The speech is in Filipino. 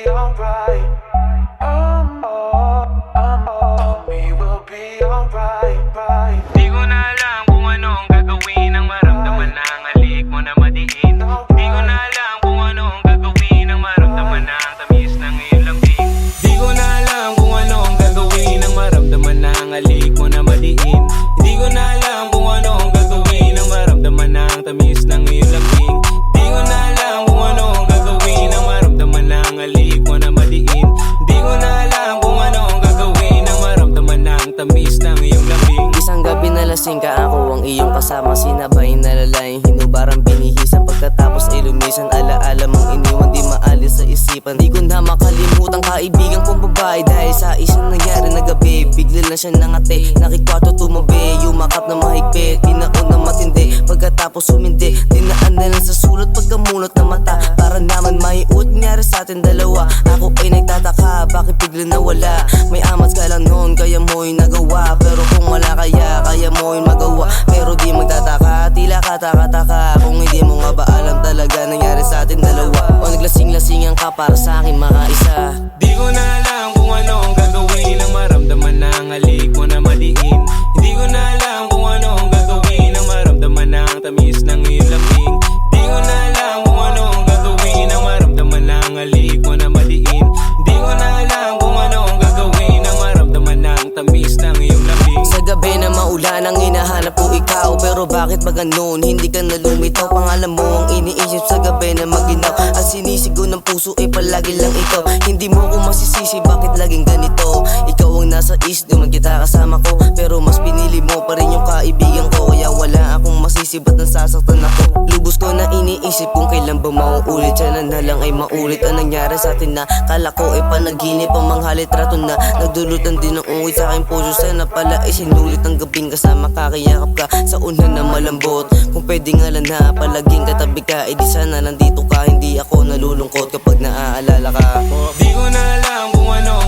be alright. We will be alright, right. Di ko na alam kung ano ang gagawin nang maramdaman na ang halik mo na madiin. Di ko na alam kung ano ang gagawin nang maramdaman na ang tamis ng iyong lambing. Di ko na alam kung ano ang gagawin nang maramdaman na ang halik mo na madiin. Di ko na alam kung ano ang gagawin nang maramdaman na ang tamis ng iyong lambing. Di ko na alam kung ano ang gagawin nang maramdaman na ang halik mo na madiin. Di ko na alam kung ano ang gagawin nang maramdaman na ang tamis ng iyong lambing. Isang gabi na lasing ka, ako ang iyong kasama. Sinabay na lalayang hinubarang binihisan. Pagkatapos ay lumisan, alaala mong iniwan, di maalis sa isipan. Di ko na makalimutan kaibigan kong babae. Dahil sa isang nangyari na gabi, bigla lang siya nangate. Nakikwato tumabi, yumakap na mahigpit. Tinaon na matindi, pagkatapos humindi. Dinaan na lang sa sulot pagkamunot na mata. Para naman may nangyari sa atin dalawa. Ako ay nagtataka, bakit bigla nawala? May amats ka lang noon, kaya mo'y nagawa. Pero kung wala kaya mo'y magawa. Pero di magtataka, tila kataka-taka. Kung hindi mo nga ba alam talaga nangyari sa atin dalawa. O naglasing-lasingan ka para sa akin makaisa. Di ko na alam kung ano ang gagawin nang maramdaman na ang halik mo na madiin. Hindi ko na alam kung ano ang gagawin nang maramdaman na ang tamis ng iyong lambing. Di ko na alam kung ano ang gagawin nang maramdaman na ang halik mo na madiin. Di ko na alam kung ano ang gagawin nang maramdaman na ang tamis ng iyong lambing. Sa gabi na maulan ang hinahanap ko ikaw. Pero bakit ba ganun? Hindi ka na lumitaw. Pangalan mo ang iniisip sa gabi na maginaw. At sinisigaw ng puso ay palagi lang ikaw. Hindi mo ko masisisi, bakit laging ganito? Ikaw ang nasa isip, man kita kasama ko. Pero mas pinili mo pa rin yung kaibigan ko. Kaya wala akong masisi, ba't nasasaktan ako? Lubos ko na iniisip kung kailan ba mauulit. Sana na lang ay maulit ang nangyari sa atin na kala ko ay panaginip. Ang mga litrato na nagdulutan din ng ungit sa aking puso. Sana pala ay sinulit ang gabing kasama kakiyakap ka sa una na malambot. Kung pwede nga lang na palaging katabi ka, edi sana nandito ka. Hindi ako nalulungkot kapag naaalala ka. Di ko na alam kung ano ang